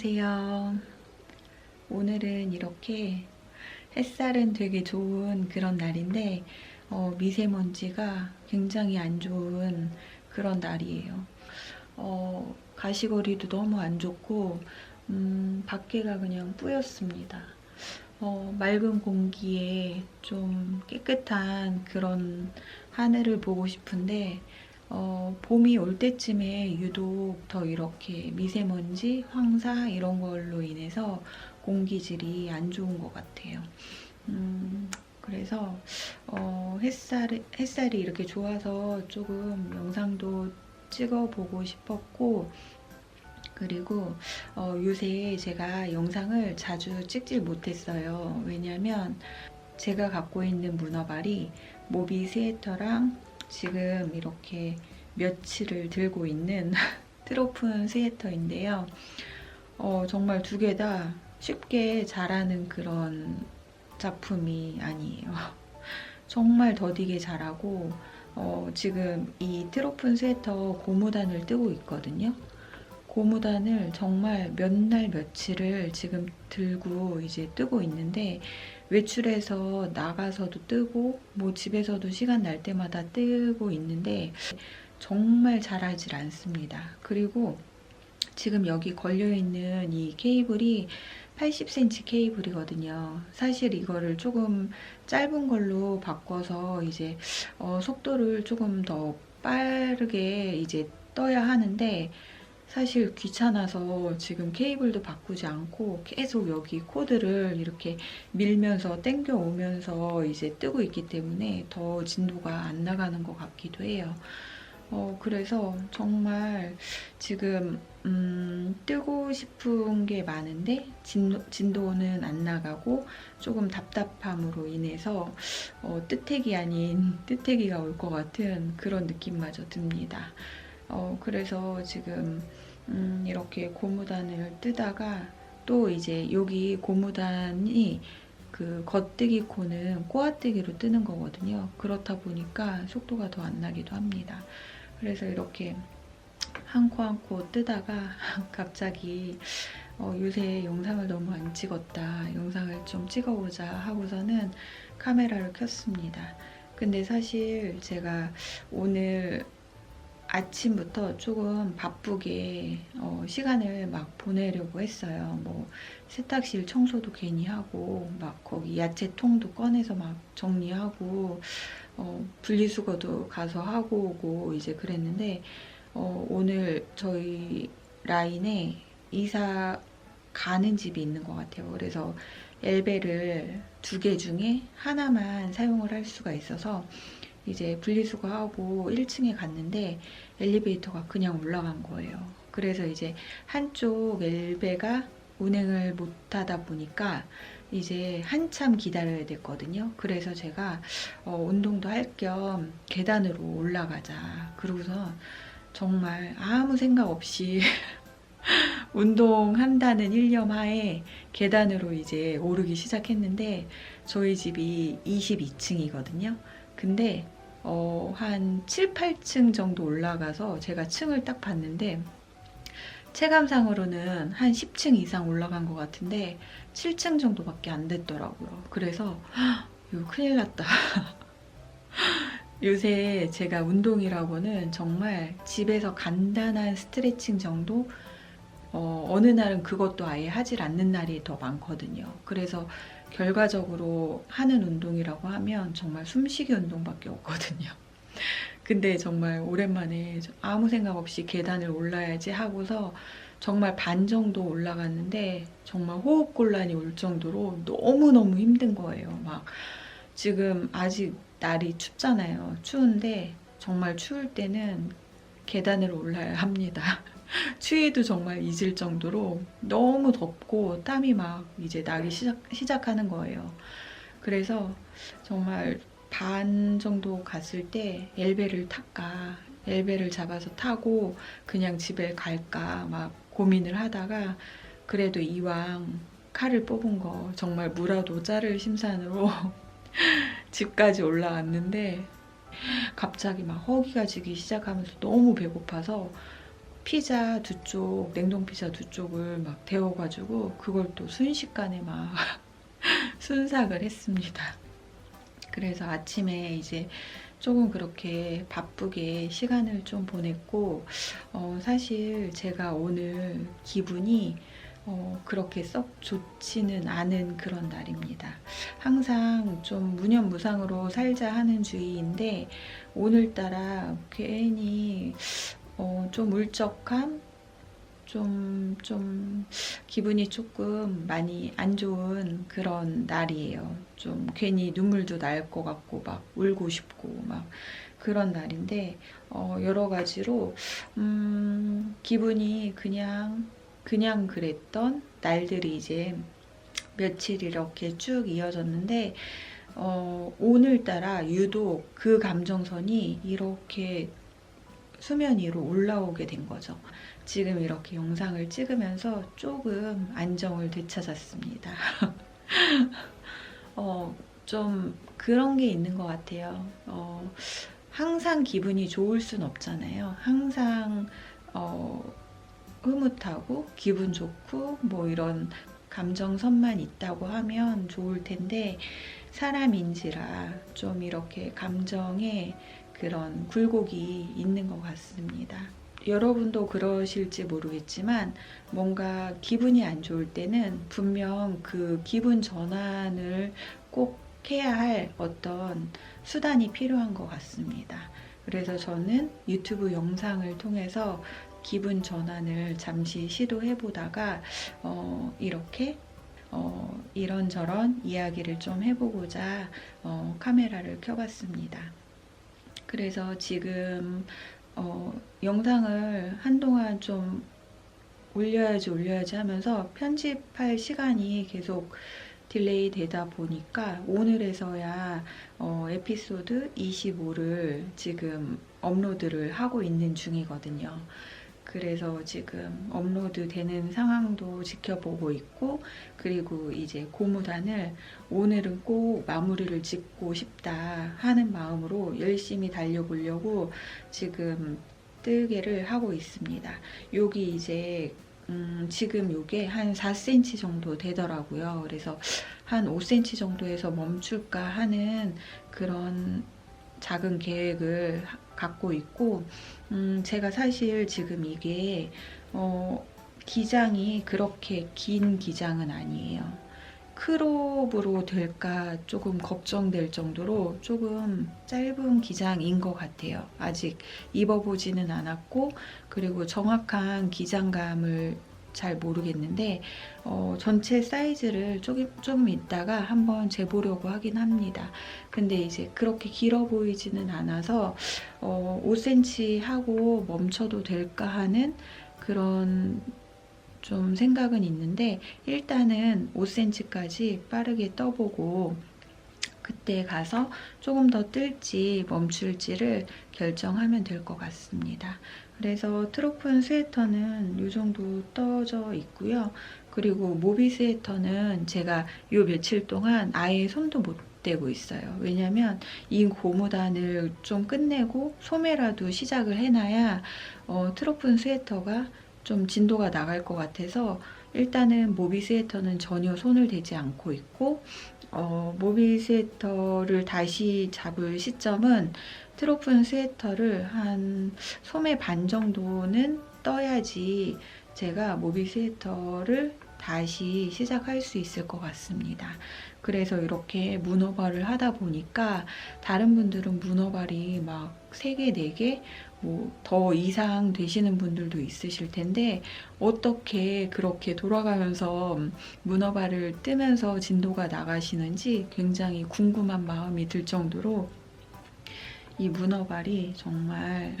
안녕하세요. 오늘은 이렇게 햇살은 되게 좋은 그런 날인데 미세먼지가 굉장히 안 좋은 그런 날이에요. 가시거리도 너무 안 좋고 밖에가 그냥 뿌였습니다. 맑은 공기에 좀 깨끗한 그런 하늘을 보고 싶은데 봄이 올 때쯤에 유독 더 이렇게 미세먼지, 황사 이런 걸로 인해서 공기질이 안 좋은 것 같아요. 그래서 햇살이 이렇게 좋아서 조금 영상도 찍어보고 싶었고, 그리고 요새 제가 영상을 자주 찍질 못했어요. 왜냐면 제가 갖고 있는 문어발이 모비 스웨터랑 지금 이렇게 며칠을 들고 있는 트로픈 스웨터인데요. 정말 두 개 다 쉽게 자라는 그런 작품이 아니에요. 정말 더디게 자라고 지금 이 트로픈 스웨터 고무단을 뜨고 있거든요. 고무단을 정말 몇 날 며칠을 지금 들고 이제 뜨고 있는데 외출해서 나가서도 뜨고 뭐 집에서도 시간 날 때마다 뜨고 있는데 정말 자라질 않습니다. 그리고 지금 여기 걸려있는 이 케이블이 80cm 케이블이거든요. 사실 이거를 조금 짧은 걸로 바꿔서 이제 속도를 조금 더 빠르게 이제 떠야 하는데 사실 귀찮아서 지금 케이블도 바꾸지 않고 계속 여기 코드를 이렇게 밀면서 당겨 오면서 이제 뜨고 있기 때문에 더 진도가 안 나가는 것 같기도 해요. 그래서 정말 지금 뜨고 싶은 게 많은데 진도는 안 나가고 조금 답답함으로 인해서 뜨택이 아닌 뜨택이가 올 것 같은 그런 느낌마저 듭니다. 그래서 지금 이렇게 고무단을 뜨다가 또 이제 여기 고무단이 그 겉뜨기 코는 꼬아뜨기로 뜨는 거거든요. 그렇다 보니까 속도가 더 안 나기도 합니다. 그래서 이렇게 한 코 한 코 뜨다가 갑자기 요새 영상을 너무 안 찍었다. 영상을 좀 찍어보자 하고서는 카메라를 켰습니다. 근데 사실 제가 오늘 아침부터 조금 바쁘게 시간을 막 보내려고 했어요. 뭐 세탁실 청소도 괜히 하고 막 거기 야채통도 꺼내서 막 정리하고 분리수거도 가서 하고 오고 이제 그랬는데 오늘 저희 라인에 이사 가는 집이 있는 것 같아요. 그래서 엘베를 2개 중에 하나만 사용을 할 수가 있어서 이제 분리수거하고 1층에 갔는데 엘리베이터가 그냥 올라간 거예요. 그래서 이제 한쪽 엘베가 운행을 못 하다 보니까 이제 한참 기다려야 됐거든요. 그래서 제가 운동도 할 겸 계단으로 올라가자. 그러고서 정말 아무 생각 없이 운동한다는 일념 하에 계단으로 이제 오르기 시작했는데 저희 집이 22층이거든요. 근데 한 7, 8층 정도 올라가서 제가 층을 딱 봤는데 체감상으로는 한 10층 이상 올라간 것 같은데 7층 정도밖에 안 됐더라고요. 그래서 이거 큰일 났다. 요새 제가 운동이라고는 정말 집에서 간단한 스트레칭 정도 어느 날은 그것도 아예 하질 않는 날이 더 많거든요. 그래서 결과적으로 하는 운동이라고 하면 정말 숨쉬기 운동밖에 없거든요. 근데 정말 오랜만에 아무 생각 없이 계단을 올라야지 하고서 정말 반 정도 올라갔는데 정말 호흡곤란이 올 정도로 너무너무 힘든 거예요. 막 지금 아직 날이 춥잖아요. 추운데 정말 추울 때는 계단을 올라야 합니다. 추위도 정말 잊을 정도로 너무 덥고 땀이 막 이제 나기 시작하는 거예요. 그래서 정말 반 정도 갔을 때 엘베를 탈까, 엘베를 잡아서 타고 그냥 집에 갈까 막 고민을 하다가 그래도 이왕 칼을 뽑은 거 정말 무라도 자를 심산으로 집까지 올라왔는데 갑자기 막 허기가 지기 시작하면서 너무 배고파서 피자 두 쪽, 냉동 피자 두 쪽을 막 데워가지고 그걸 또 순식간에 막 순삭을 했습니다. 그래서 아침에 이제 조금 그렇게 바쁘게 시간을 좀 보냈고, 사실 제가 오늘 기분이 그렇게 썩 좋지는 않은 그런 날입니다. 항상 좀 무념무상으로 살자 하는 주의인데, 오늘따라 괜히 좀 울적한, 좀 기분이 조금 많이 안 좋은 그런 날이에요. 좀 괜히 눈물도 날 것 같고 막 울고 싶고 막 그런 날인데, 여러 가지로 기분이 그냥 그랬던 날들이 이제 며칠 이렇게 쭉 이어졌는데, 오늘따라 유독 그 감정선이 이렇게 수면 위로 올라오게 된 거죠. 지금 이렇게 영상을 찍으면서 조금 안정을 되찾았습니다. 좀 그런 게 있는 것 같아요. 항상 기분이 좋을 순 없잖아요. 항상 흐뭇하고 기분 좋고 뭐 이런 감정선만 있다고 하면 좋을 텐데, 사람인지라 좀 이렇게 감정에 그런 굴곡이 있는 것 같습니다. 여러분도 그러실지 모르겠지만, 뭔가 기분이 안 좋을 때는 분명 그 기분 전환을 꼭 해야 할 어떤 수단이 필요한 것 같습니다. 그래서 저는 유튜브 영상을 통해서 기분 전환을 잠시 시도해 보다가 이렇게 이런저런 이야기를 좀 해보고자 카메라를 켜봤습니다. 그래서 지금 영상을 한동안 좀 올려야지 하면서 편집할 시간이 계속 딜레이 되다 보니까 오늘에서야 에피소드 25를 지금 업로드를 하고 있는 중이거든요. 그래서 지금 업로드 되는 상황도 지켜보고 있고, 그리고 이제 고무단을 오늘은 꼭 마무리를 짓고 싶다 하는 마음으로 열심히 달려보려고 지금 뜨개를 하고 있습니다. 여기 이제 지금 요게 한 4cm 정도 되더라고요. 그래서 한 5cm 정도에서 멈출까 하는 그런 작은 계획을 갖고 있고, 제가 사실 지금 이게 기장이 그렇게 긴 기장은 아니에요. 크롭으로 될까 조금 걱정될 정도로 조금 짧은 기장인 것 같아요. 아직 입어보지는 않았고, 그리고 정확한 기장감을 잘 모르겠는데, 전체 사이즈를 조금 이따가 한번 재보려고 하긴 합니다. 근데 이제 그렇게 길어 보이지는 않아서 5cm 하고 멈춰도 될까 하는 그런 좀 생각은 있는데, 일단은 5cm까지 빠르게 떠보고 그때 가서 조금 더 뜰지 멈출지를 결정하면 될 것 같습니다. 그래서 트로픈 스웨터는 이 정도 떠져 있고요. 그리고 모비 스웨터는 제가 요 며칠 동안 아예 손도 못 대고 있어요. 왜냐면 이 고무단을 좀 끝내고 소매라도 시작을 해놔야 트로픈 스웨터가 좀 진도가 나갈 것 같아서, 일단은 모비 스웨터는 전혀 손을 대지 않고 있고, 모비 스웨터를 다시 잡을 시점은 트로픈 스웨터를 한 소매 반 정도는 떠야지 제가 모비 스웨터를 다시 시작할 수 있을 것 같습니다. 그래서 이렇게 문어발을 하다 보니까 다른 분들은 문어발이 막 3개, 4개 뭐 더 이상 되시는 분들도 있으실 텐데, 어떻게 그렇게 돌아가면서 문어발을 뜨면서 진도가 나가시는지 굉장히 궁금한 마음이 들 정도로 이 문어발이 정말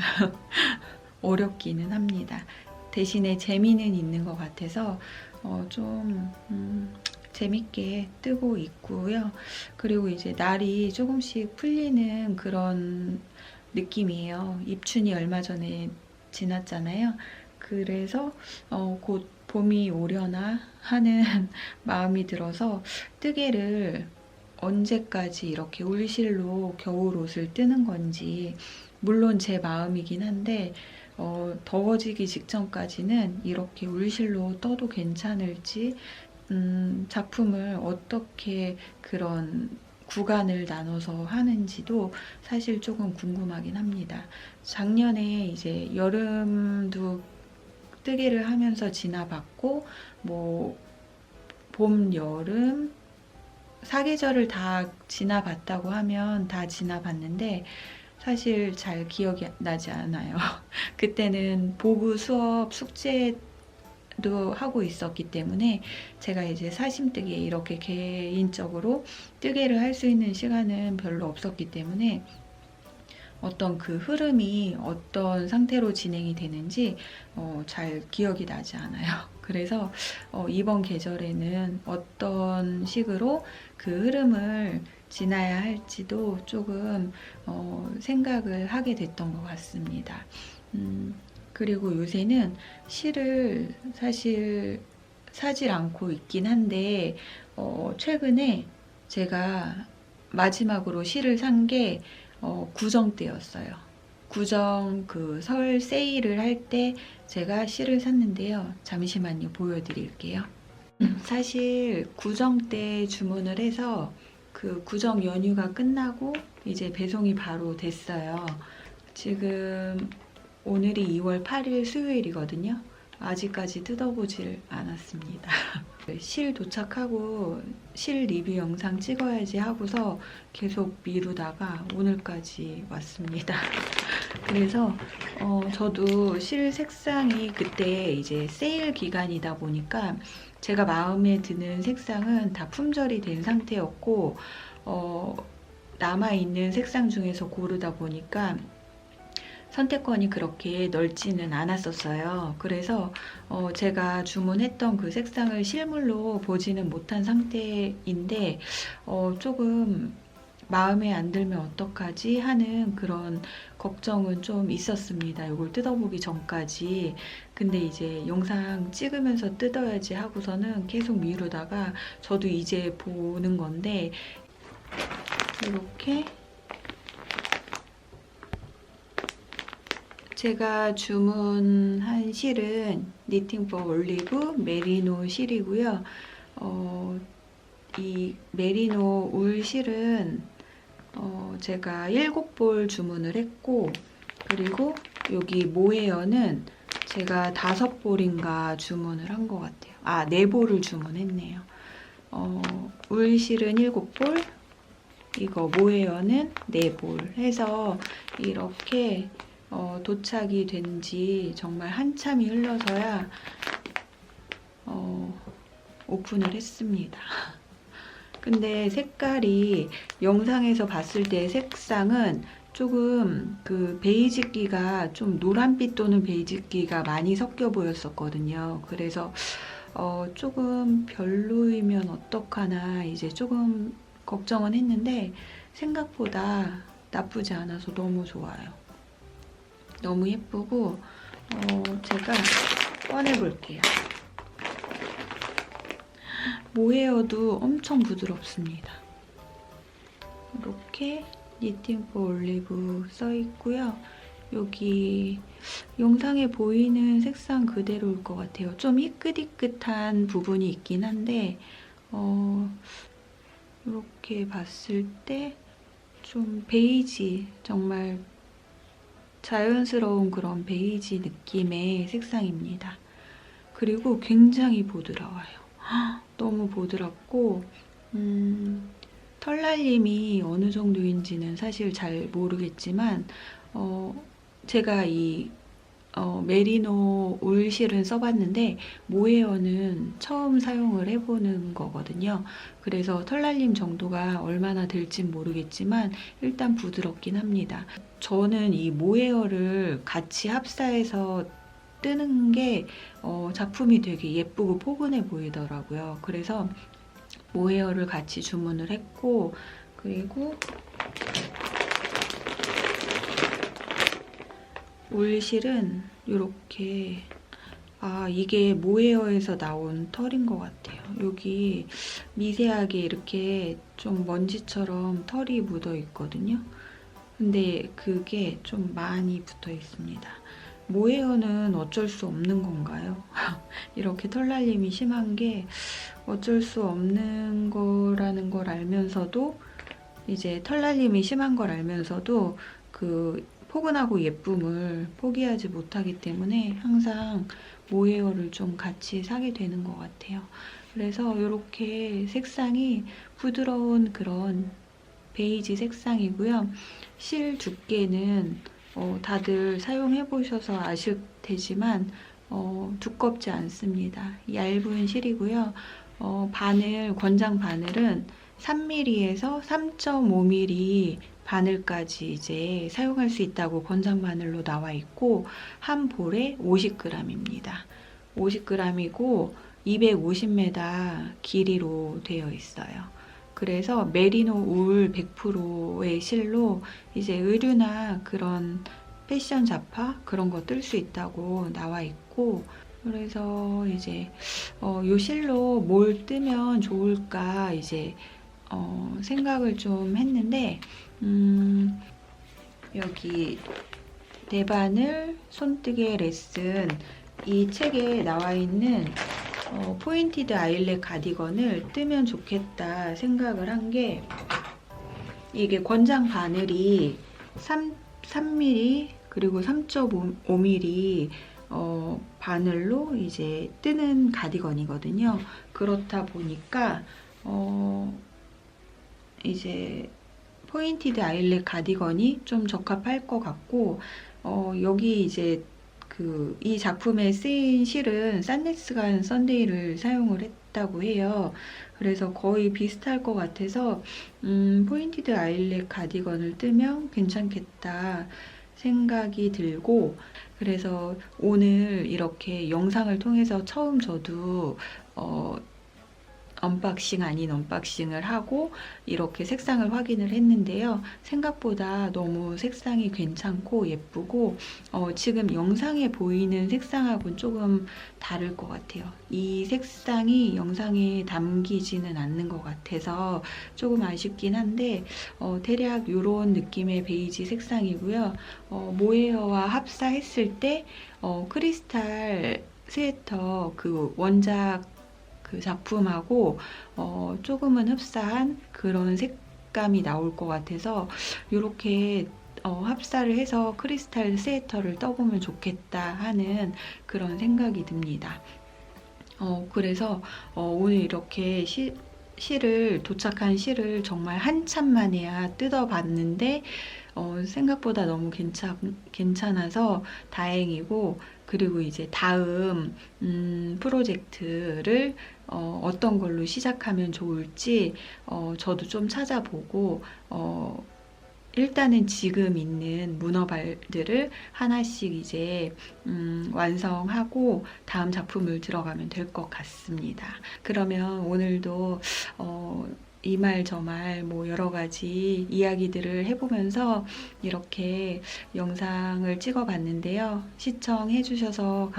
어렵기는 합니다. 대신에 재미는 있는 것 같아서 좀 재밌게 뜨고 있고요. 그리고 이제 날이 조금씩 풀리는 그런 느낌이에요. 입춘이 얼마 전에 지났잖아요. 그래서 곧 봄이 오려나 하는 마음이 들어서 뜨개를 언제까지 이렇게 울실로 겨울 옷을 뜨는 건지, 물론 제 마음이긴 한데 더워지기 직전까지는 이렇게 울실로 떠도 괜찮을지, 작품을 어떻게 그런 구간을 나눠서 하는지도 사실 조금 궁금하긴 합니다. 작년에 이제 여름도 뜨개를 하면서 지나봤고, 뭐 봄, 여름, 사계절을 다 지나봤다고 하면 다 지나봤는데 사실 잘 기억이 나지 않아요. 그때는 보고 수업, 숙제도 하고 있었기 때문에 제가 이제 사심뜨기 이렇게 개인적으로 뜨개를 할 수 있는 시간은 별로 없었기 때문에 어떤 그 흐름이 어떤 상태로 진행이 되는지 잘 기억이 나지 않아요. 그래서 이번 계절에는 어떤 식으로 그 흐름을 지나야 할지도 조금 생각을 하게 됐던 것 같습니다. 그리고 요새는 실을 사실 사질 않고 있긴 한데 최근에 제가 마지막으로 실을 산 게 구정 때였어요. 구정 그 설 세일을 할 때 제가 실을 샀는데요. 잠시만요, 보여드릴게요. 사실 구정 때 주문을 해서 그 구정 연휴가 끝나고 이제 배송이 바로 됐어요. 지금 오늘이 2월 8일 수요일이거든요. 아직까지 뜯어보질 않았습니다. 실 도착하고 실 리뷰 영상 찍어야지 하고서 계속 미루다가 오늘까지 왔습니다. 그래서 저도 실 색상이 그때 이제 세일 기간이다 보니까 제가 마음에 드는 색상은 다 품절이 된 상태였고 남아있는 색상 중에서 고르다 보니까 선택권이 그렇게 넓지는 않았었어요. 그래서 제가 주문했던 그 색상을 실물로 보지는 못한 상태인데 조금 마음에 안 들면 어떡하지 하는 그런 걱정은 좀 있었습니다. 이걸 뜯어보기 전까지. 근데 이제 영상 찍으면서 뜯어야지 하고서는 계속 미루다가 저도 이제 보는 건데 이렇게 제가 주문한 실은 니팅 포 올리브 메리노 실이고요. 이 메리노 울 실은 제가 7볼 주문을 했고, 그리고 여기 모헤어는 제가 5볼인가 주문을 한 것 같아요. 4볼을 주문했네요. 울 실은 7볼, 이거 모헤어는 4볼 해서 이렇게 도착이 된 지 정말 한참이 흘러서야 오픈을 했습니다. 근데 색깔이 영상에서 봤을 때 색상은 조금 그 베이지기가 좀 노란빛 또는 베이지기가 많이 섞여 보였었거든요. 그래서 조금 별로이면 어떡하나 이제 조금 걱정은 했는데 생각보다 나쁘지 않아서 너무 좋아요. 너무 예쁘고 제가 꺼내볼게요. 모헤어도 엄청 부드럽습니다. 이렇게 니팅 포 올리브 써있고요. 여기 영상에 보이는 색상 그대로일 것 같아요. 좀 희끗희끗한 부분이 있긴 한데 이렇게 봤을 때 좀 베이지, 정말 자연스러운 그런 베이지 느낌의 색상입니다. 그리고 굉장히 부드러워요. 너무 부드럽고 털날림이 어느 정도인지는 사실 잘 모르겠지만 제가 이 메리노 울 실은 써봤는데 모헤어는 처음 사용을 해보는 거거든요. 그래서 털날림 정도가 얼마나 될진 모르겠지만 일단 부드럽긴 합니다. 저는 이 모헤어를 같이 합사해서 뜨는 게 작품이 되게 예쁘고 포근해 보이더라고요. 그래서 모헤어를 같이 주문을 했고, 그리고 울실은 이렇게 이게 모헤어에서 나온 털인 것 같아요. 여기 미세하게 이렇게 좀 먼지처럼 털이 묻어 있거든요. 근데 그게 좀 많이 붙어 있습니다. 모헤어는 어쩔 수 없는 건가요? 이렇게 털날림이 심한 게 어쩔 수 없는 거라는 걸 알면서도, 이제 털날림이 심한 걸 알면서도 그 포근하고 예쁨을 포기하지 못하기 때문에 항상 모헤어를 좀 같이 사게 되는 것 같아요. 그래서 이렇게 색상이 부드러운 그런 베이지 색상이고요. 실 두께는 다들 사용해 보셔서 아실 테지만 두껍지 않습니다. 얇은 실이고요. 권장 바늘은 3mm에서 3.5mm 바늘까지 이제 사용할 수 있다고 권장 바늘로 나와 있고, 한 볼에 50g입니다. 50g이고 250m 길이로 되어 있어요. 그래서 메리노 울 100%의 실로 이제 의류나 그런 패션 잡화 그런 거 뜰 수 있다고 나와 있고, 그래서 이제 요 실로 뭘 뜨면 좋을까 이제 생각을 좀 했는데, 여기 대바늘 손뜨개 레슨 이 책에 나와 있는 포인티드 아일렛 가디건을 뜨면 좋겠다 생각을 한 게, 이게 권장 바늘이 3mm 그리고 3.5mm 바늘로 이제 뜨는 가디건이거든요. 그렇다 보니까 이제 포인티드 아일렛 가디건이 좀 적합할 것 같고, 여기 이제 이 작품에 쓰인 실은 산데스간 썬데이를 사용을 했다고 해요. 그래서 거의 비슷할 것 같아서 포인티드 아일렛 가디건을 뜨면 괜찮겠다 생각이 들고, 그래서 오늘 이렇게 영상을 통해서 처음 저도 언박싱 아닌 언박싱을 하고 이렇게 색상을 확인을 했는데요. 생각보다 너무 색상이 괜찮고 예쁘고, 지금 영상에 보이는 색상하고는 조금 다를 것 같아요. 이 색상이 영상에 담기지는 않는 것 같아서 조금 아쉽긴 한데, 대략 이런 느낌의 베이지 색상이고요. 모헤어와 합사했을 때 크리스탈 스웨터 그 원작 그 작품하고 조금은 흡사한 그런 색감이 나올 것 같아서 이렇게 합사를 해서 크리스탈 스웨터를 떠보면 좋겠다 하는 그런 생각이 듭니다. 그래서 오늘 이렇게 도착한 실을 정말 한참 만에야 뜯어봤는데 생각보다 너무 괜찮아서 다행이고, 그리고 이제 다음 프로젝트를 어떤 걸로 시작하면 좋을지 저도 좀 찾아보고, 일단은 지금 있는 문어발들을 하나씩 이제 완성하고 다음 작품을 들어가면 될 것 같습니다. 그러면 오늘도 이 말 저 말 뭐 여러 가지 이야기들을 해보면서 이렇게 영상을 찍어봤는데요. 시청해주셔서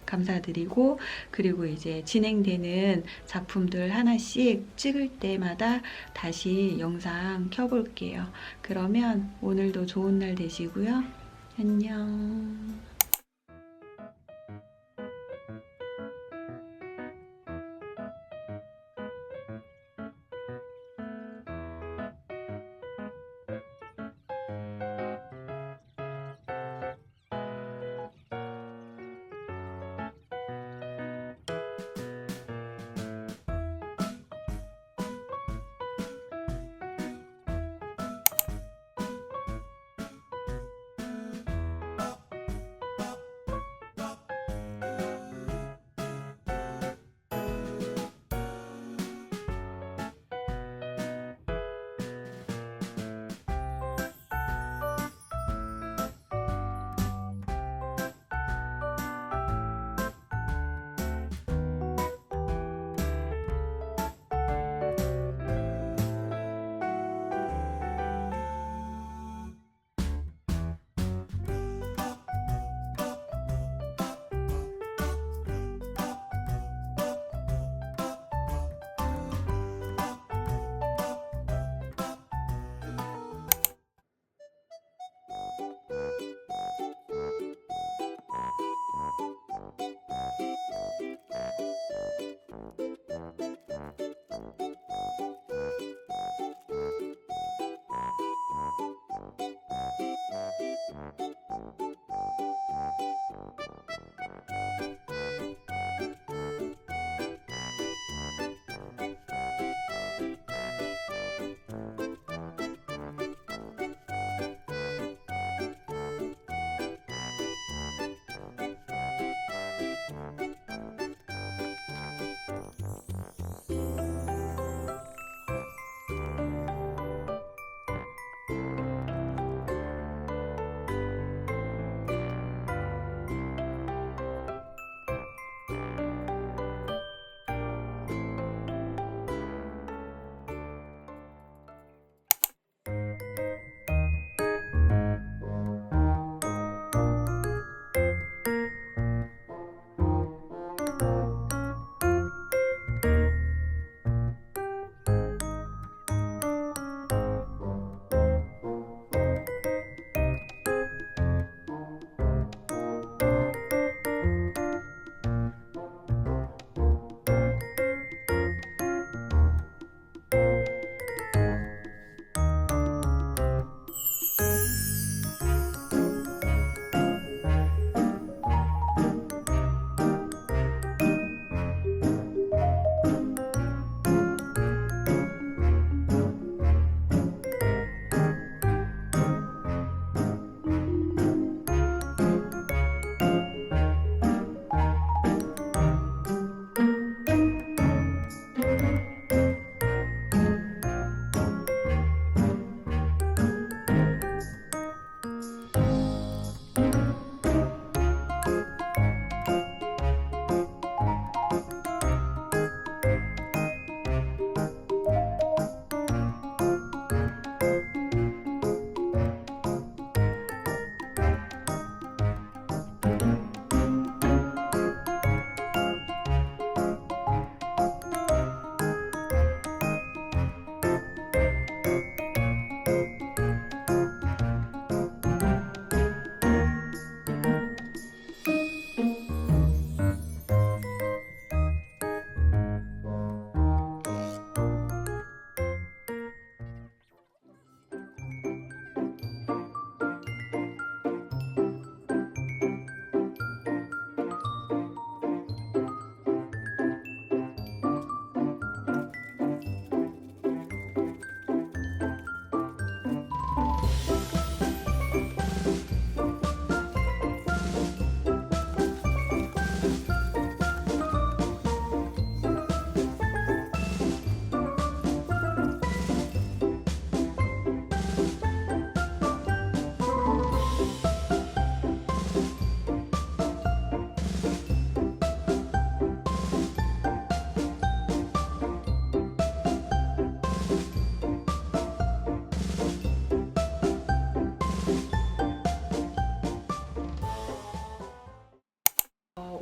감사드리고, 그리고 이제 진행되는 작품들 하나씩 찍을 때마다 다시 영상 켜볼게요. 그러면 오늘도 좋은 날 되시고요. 안녕.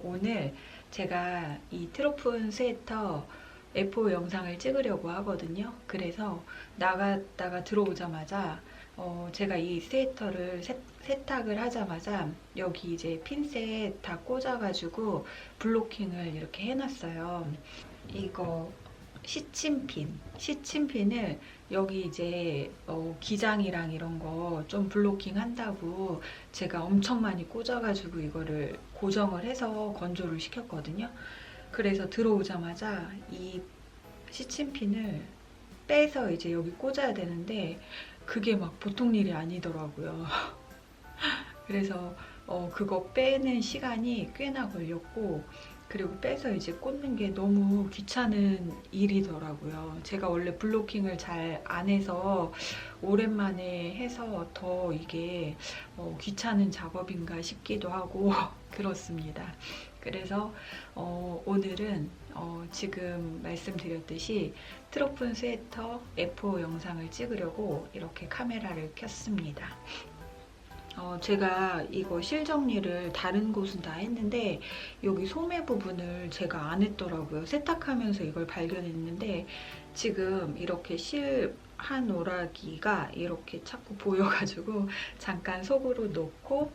오늘 제가 이 트로픈 스웨터 A4 영상을 찍으려고 하거든요. 그래서 나갔다가 들어오자마자 제가 이 스웨터를 세탁을 하자마자 여기 이제 핀셋 다 꽂아가지고 블로킹을 이렇게 해놨어요. 이거 시침핀을 여기 이제 기장이랑 이런 거 좀 블로킹 한다고 제가 엄청 많이 꽂아가지고 이거를 고정을 해서 건조를 시켰거든요. 그래서 들어오자마자 이 시침핀을 빼서 이제 여기 꽂아야 되는데 그게 막 보통 일이 아니더라고요. 그래서 그거 빼는 시간이 꽤나 걸렸고, 그리고 빼서 이제 꽂는 게 너무 귀찮은 일이더라고요. 제가 원래 블로킹을 잘 안 해서 오랜만에 해서 더 이게 귀찮은 작업인가 싶기도 하고 그렇습니다. 그래서 오늘은 지금 말씀드렸듯이 트로픈 스웨터 A4 영상을 찍으려고 이렇게 카메라를 켰습니다. 제가 이거 실 정리를 다른 곳은 다 했는데 여기 소매 부분을 제가 안 했더라고요. 세탁하면서 이걸 발견했는데 지금 이렇게 실 한 오라기가 이렇게 자꾸 보여가지고 잠깐 속으로 넣고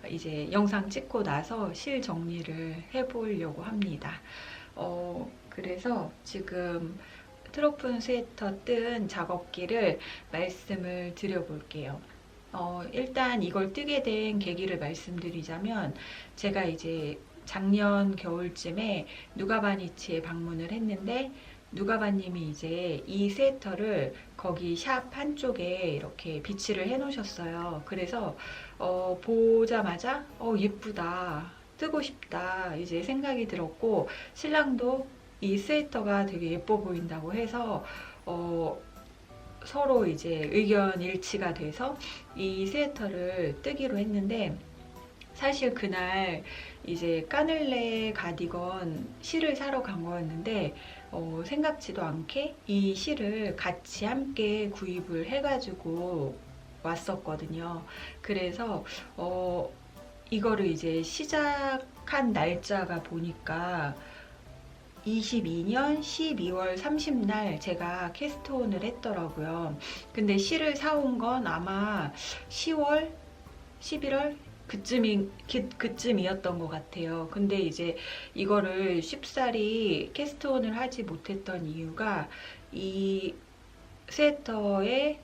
이제 영상 찍고 나서 실 정리를 해보려고 합니다. 그래서 지금 트로픈 스웨터 뜬 작업기를 말씀을 드려볼게요. 일단 이걸 뜨게 된 계기를 말씀드리자면 제가 이제 작년 겨울쯤에 누가바니치에 방문을 했는데 누가바님이 이제 이 스웨터를 거기 샵 한쪽에 이렇게 비치를 해 놓으셨어요. 그래서 보자마자 예쁘다, 뜨고 싶다 이제 생각이 들었고, 신랑도 이 스웨터가 되게 예뻐 보인다고 해서 서로 이제 의견 일치가 돼서 이 스웨터를 뜨기로 했는데, 사실 그날 이제 까늘레 가디건 실을 사러 간 거였는데 생각지도 않게 이 실을 같이 함께 구입을 해가지고 왔었거든요. 그래서 이거를 이제 시작한 날짜가 보니까 22년 12월 30날 제가 캐스트온을 했더라고요. 근데 실을 사온 건 아마 10월, 11월 그쯤이었던 것 같아요. 근데 이제 이거를 쉽사리 캐스트온을 하지 못했던 이유가 이 스웨터의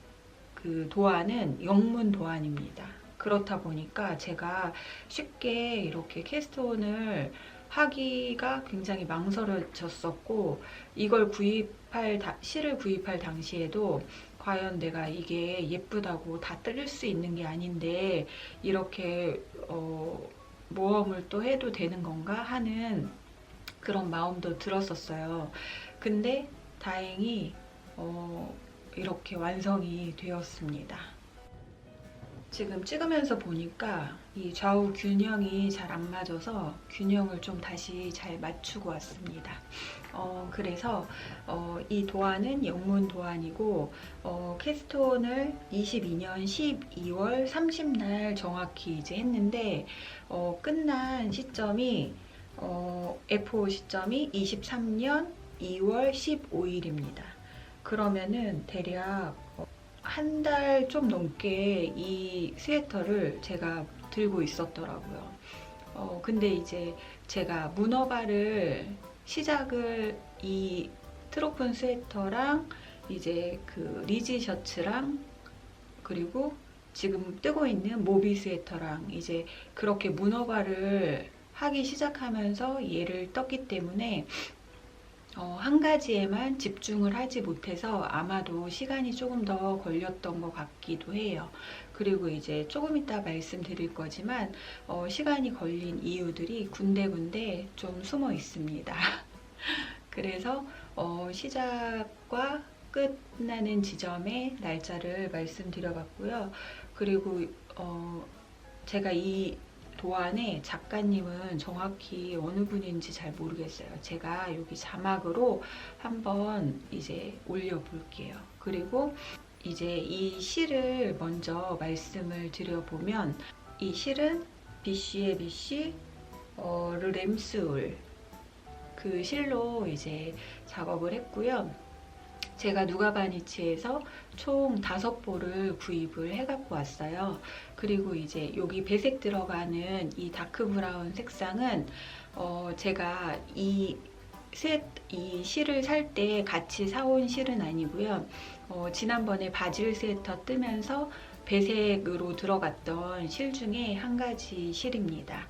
그 도안은 영문 도안입니다. 그렇다 보니까 제가 쉽게 이렇게 캐스트온을 하기가 굉장히 망설여졌었고, 이걸 실을 구입할 당시에도 과연 내가 이게 예쁘다고 다 뜰 수 있는 게 아닌데 이렇게 모험을 또 해도 되는 건가 하는 그런 마음도 들었었어요. 근데 다행히 이렇게 완성이 되었습니다. 지금 찍으면서 보니까 이 좌우 균형이 잘 안 맞아서 균형을 좀 다시 잘 맞추고 왔습니다. 그래서 이 도안은 영문 도안이고 캐스톤을 22년 12월 30날 정확히 이제 했는데 끝난 시점이 F5 시점이 23년 2월 15일입니다. 그러면은 대략 한 달 좀 넘게 이 스웨터를 제가 들고 있었더라고요. 근데 이제 제가 문어발을 시작을 이 트로픈 스웨터랑 이제 그 리지 셔츠랑 그리고 지금 뜨고 있는 모비 스웨터랑 이제 그렇게 문어발을 하기 시작하면서 얘를 떴기 때문에 한 가지에만 집중을 하지 못해서 아마도 시간이 조금 더 걸렸던 것 같기도 해요. 그리고 이제 조금 이따 말씀드릴 거지만 시간이 걸린 이유들이 군데군데 좀 숨어 있습니다. 그래서 시작과 끝나는 지점의 날짜를 말씀드려봤고요. 그리고 제가 이 도안의 작가님은 정확히 어느 분인지 잘 모르겠어요. 제가 여기 자막으로 한번 이제 올려볼게요. 그리고 이제 이 실을 먼저 말씀을 드려보면 이 실은 BC의 BC, 램스울 그 실로 이제 작업을 했고요. 제가 누가바니치에서 총 5볼을 구입을 해갖고 왔어요. 그리고 이제 여기 배색 들어가는 이 다크 브라운 색상은 제가 이 실을 살 때 같이 사온 실은 아니고요. 지난번에 바질 스웨터 뜨면서 배색으로 들어갔던 실 중에 한 가지 실입니다.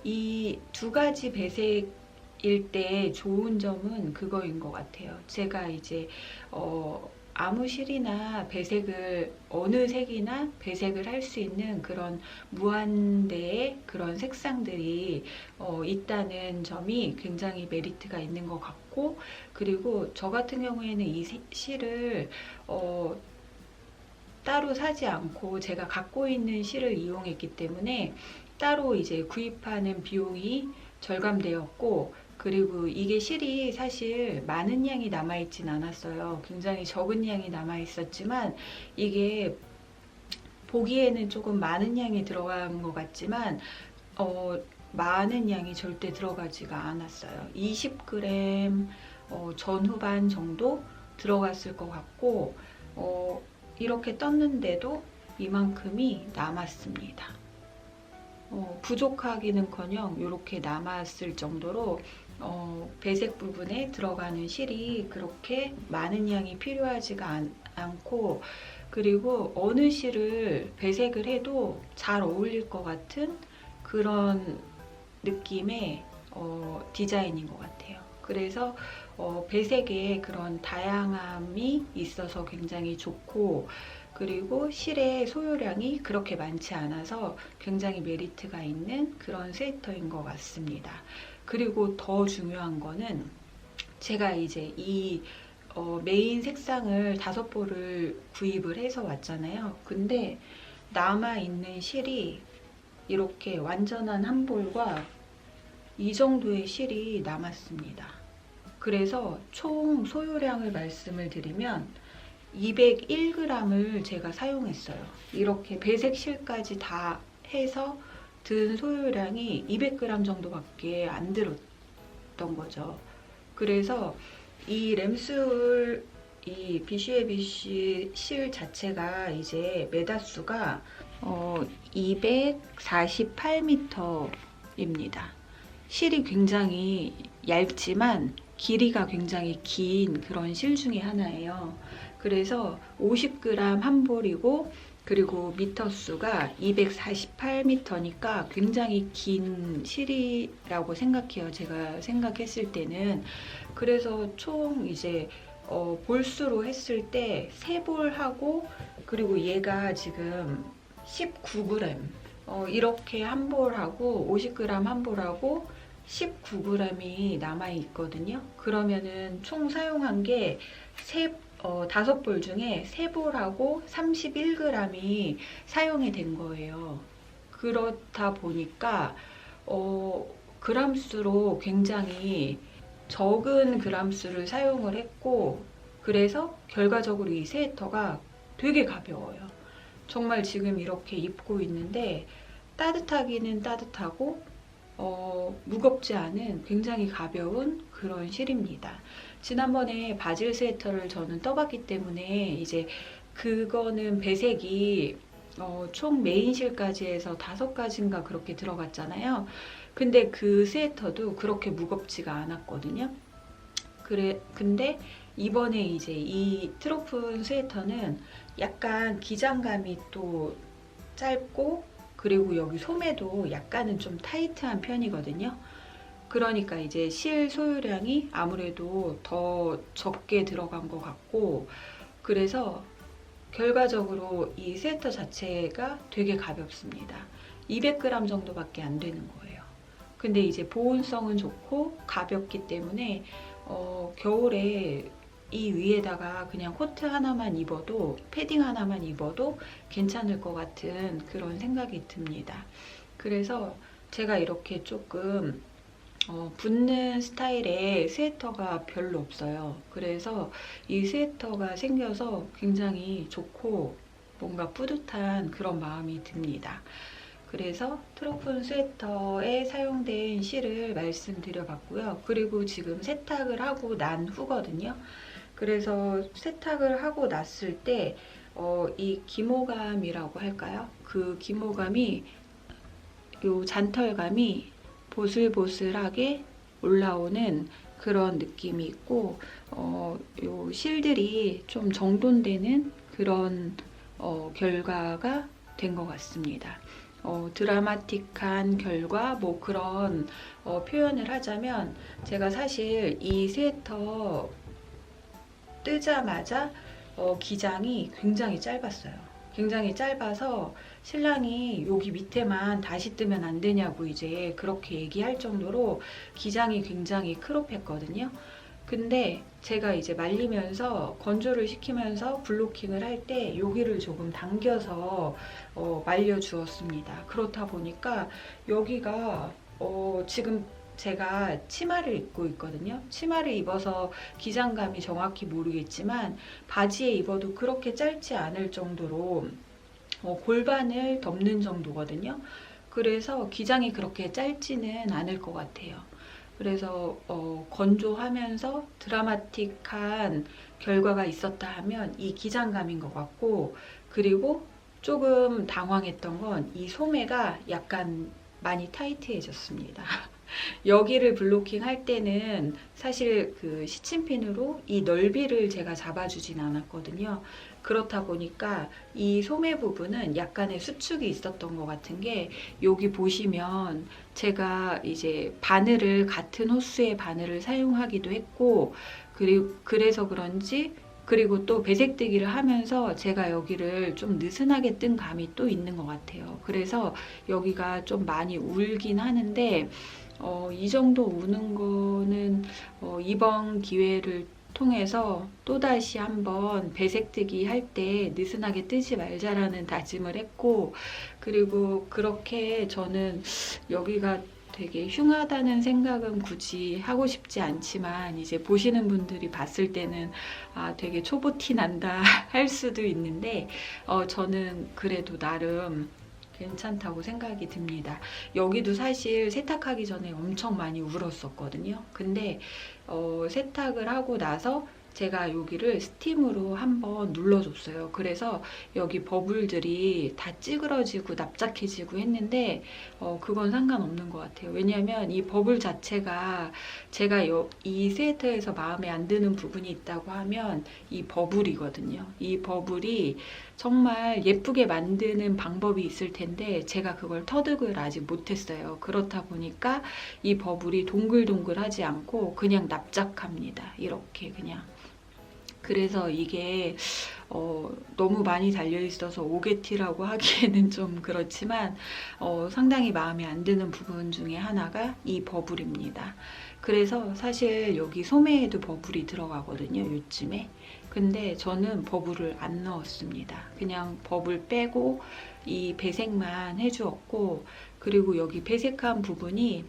이 두 가지 배색일 때 좋은 점은 그거인 것 같아요. 제가 이제 아무 실이나 배색을 어느 색이나 배색을 할 수 있는 그런 무한대의 그런 색상들이 있다는 점이 굉장히 메리트가 있는 것 같고, 그리고 저 같은 경우에는 이 실을 따로 사지 않고 제가 갖고 있는 실을 이용했기 때문에 따로 이제 구입하는 비용이 절감되었고, 그리고 이게 실이 사실 많은 양이 남아있진 않았어요. 굉장히 적은 양이 남아있었지만 이게 보기에는 조금 많은 양이 들어간 것 같지만 많은 양이 절대 들어가지가 않았어요. 20g 전후반 정도 들어갔을 것 같고 이렇게 떴는데도 이만큼이 남았습니다. 부족하기는커녕 이렇게 남았을 정도로 배색 부분에 들어가는 실이 그렇게 많은 양이 필요하지가 않고, 그리고 어느 실을 배색을 해도 잘 어울릴 것 같은 그런 느낌의 디자인인 것 같아요. 그래서 배색에 그런 다양함이 있어서 굉장히 좋고, 그리고 실의 소요량이 그렇게 많지 않아서 굉장히 메리트가 있는 그런 스웨터인 것 같습니다. 그리고 더 중요한 거는 제가 이제 이 메인 색상을 5볼을 구입을 해서 왔잖아요. 근데 남아있는 실이 이렇게 완전한 한 볼과 이 정도의 실이 남았습니다. 그래서 총 소요량을 말씀을 드리면 201g을 제가 사용했어요. 이렇게 배색실까지 다 해서 든 소요량이 200g 정도밖에 안 들었던 거죠. 그래서 이 램스울 이 비쉬에비쉬 실 자체가 이제 매다수가 248m입니다. 실이 굉장히 얇지만 길이가 굉장히 긴 그런 실 중에 하나예요. 그래서 50g 한 볼이고, 그리고 미터 수가 248m니까 굉장히 긴 실이라고 생각해요. 제가 생각했을 때는. 그래서 총 이제 볼수로 했을 때 3볼하고, 그리고 얘가 지금 19g 이렇게 한 볼하고 50g 한 볼하고 19g이 남아 있거든요. 그러면은 총 사용한 게 5볼 중에 3볼하고 31g이 사용이 된 거예요. 그렇다 보니까 그람수로 굉장히 적은 그람수를 사용을 했고, 그래서 결과적으로 이 스웨터가 되게 가벼워요. 정말 지금 이렇게 입고 있는데 따뜻하기는 따뜻하고 무겁지 않은 굉장히 가벼운 그런 실입니다. 지난번에 바질 스웨터를 저는 떠봤기 때문에 이제 그거는 배색이 총 메인 실까지 해서 5가지인가 그렇게 들어갔잖아요. 근데 그 스웨터도 그렇게 무겁지가 않았거든요. 근데 이번에 이제 이 트로픈 스웨터는 약간 기장감이 또 짧고, 그리고 여기 소매도 약간은 좀 타이트한 편이거든요. 그러니까 이제 실 소요량이 아무래도 더 적게 들어간 것 같고, 그래서 결과적으로 이 스웨터 자체가 되게 가볍습니다. 200g 정도밖에 안 되는 거예요. 근데 이제 보온성은 좋고 가볍기 때문에 겨울에 이 위에다가 그냥 코트 하나만 입어도, 패딩 하나만 입어도 괜찮을 것 같은 그런 생각이 듭니다. 그래서 제가 이렇게 조금 붙는 스타일의 스웨터가 별로 없어요. 그래서 이 스웨터가 생겨서 굉장히 좋고 뭔가 뿌듯한 그런 마음이 듭니다. 그래서 트로픈 스웨터에 사용된 실을 말씀드려봤고요. 그리고 지금 세탁을 하고 난 후거든요. 그래서 세탁을 하고 났을 때 이 기모감이라고 할까요? 그 기모감이, 요 잔털감이 보슬보슬하게 올라오는 그런 느낌이 있고, 요 실들이 좀 정돈되는 그런 결과가 된 것 같습니다. 드라마틱한 결과, 뭐 그런 표현을 하자면, 제가 사실 이 스웨터 뜨자마자 기장이 굉장히 짧았어요. 굉장히 짧아서 신랑이 여기 밑에만 다시 뜨면 안 되냐고 이제 그렇게 얘기할 정도로 기장이 굉장히 크롭했거든요. 근데 제가 이제 말리면서 건조를 시키면서 블로킹을 할 때 여기를 조금 당겨서 말려 주었습니다. 그렇다 보니까 여기가 지금 제가 치마를 입고 있거든요. 치마를 입어서 기장감이 정확히 모르겠지만 바지에 입어도 그렇게 짧지 않을 정도로 골반을 덮는 정도거든요. 그래서 기장이 그렇게 짧지는 않을 것 같아요. 그래서 건조하면서 드라마틱한 결과가 있었다 하면 이 기장감인 것 같고, 그리고 조금 당황했던 건 이 소매가 약간 많이 타이트해졌습니다. 여기를 블로킹 할 때는 사실 그 시침핀으로 이 넓이를 제가 잡아주진 않았거든요. 그렇다 보니까 이 소매 부분은 약간의 수축이 있었던 것 같은 게, 여기 보시면 제가 이제 바늘을 같은 호수의 바늘을 사용하기도 했고, 그리고 그래서 그런지, 그리고 또 배색뜨기를 하면서 제가 여기를 좀 느슨하게 뜬 감이 또 있는 것 같아요. 그래서 여기가 좀 많이 울긴 하는데, 이 정도 우는 거는 이번 기회를 통해서 또다시 한번 배색뜨기 할 때 느슨하게 뜨지 말자라는 다짐을 했고, 그리고 그렇게 저는 여기가 되게 흉하다는 생각은 굳이 하고 싶지 않지만, 이제 보시는 분들이 봤을 때는 되게 초보티 난다 할 수도 있는데, 저는 그래도 나름 괜찮다고 생각이 듭니다. 여기도 사실 세탁하기 전에 엄청 많이 울었었거든요. 근데 세탁을 하고 나서 제가 여기를 스팀으로 한번 눌러줬어요. 그래서 여기 버블들이 다 찌그러지고 납작해지고 했는데 그건 상관없는 것 같아요. 왜냐하면 이 버블 자체가, 제가 이 스웨터에서 마음에 안 드는 부분이 있다고 하면 이 버블이거든요. 이 버블이 정말 예쁘게 만드는 방법이 있을 텐데 제가 그걸 터득을 아직 못했어요. 그렇다 보니까 이 버블이 동글동글하지 않고 그냥 납작합니다. 이렇게 그냥. 그래서 이게 너무 많이 달려있어서 오게티라고 하기에는 좀 그렇지만 상당히 마음에 안 드는 부분 중에 하나가 이 버블입니다. 그래서 사실 여기 소매에도 버블이 들어가거든요, 요즘에. 근데 저는 버블을 안 넣었습니다. 그냥 버블 빼고 이 배색만 해주었고, 그리고 여기 배색한 부분이